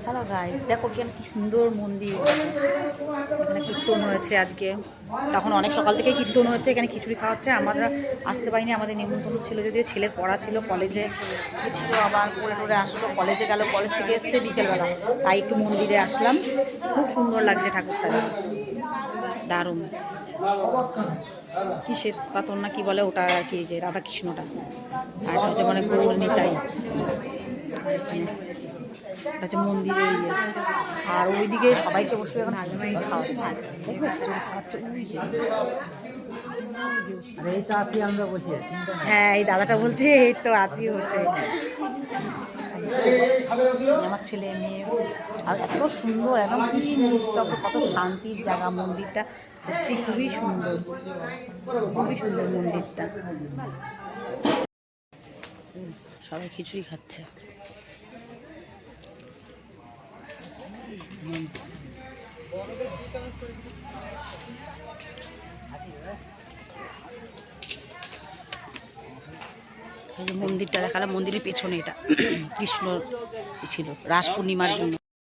Hello guys, দেখো কি সুন্দর মন্দির। এখানে কীর্তন হয়েছে আজকে, তখন অনেক সকাল থেকে কীর্তন হয়েছে। এখানে খিচুড়ি খাওয়া হচ্ছে। আমরা আসতে পারিনি, আমাদের নিমন্ত্রণ ছিল, যদিও ছেলের পড়া ছিল, কলেজে ছিল, আবার পড়ে টরে আসলো, কলেজে গেল, কলেজ থেকে এসছে বিকেলবেলা, তাই একটু মন্দিরে আসলাম। খুব সুন্দর লাগছে ঠাকুরটা, দারুণ। কি শ্বেত পাথর না কি বলে ওটা আর কি, যে রাধাকৃষ্ণটা, আর এটা হচ্ছে মানে গৌর নিতাই। হচ্ছে মন্দিরের ইয়ে। আর ওইদিকে সবাইকে বসে এখন খিচুড়ি খাওয়াচ্ছে, দেখবে খিচুড়ি খাওয়াচ্ছে হ্যাঁ, এই দাদাটা বলছে এই তো আছি বসে। আমার ছেলে মেয়ে, আর এত সুন্দর, একদম কি নিস্তব্ধ, কত শান্তির জায়গা মন্দিরটা, সত্যি খুবই সুন্দর, খুবই সুন্দর মন্দিরটা। সবাই খিচুড়ি খাচ্ছে। মন্দিরটা দেখালাম, মন্দিরের পেছনে এটা কৃষ্ণ ছিল রাস পূর্ণিমার জন্য।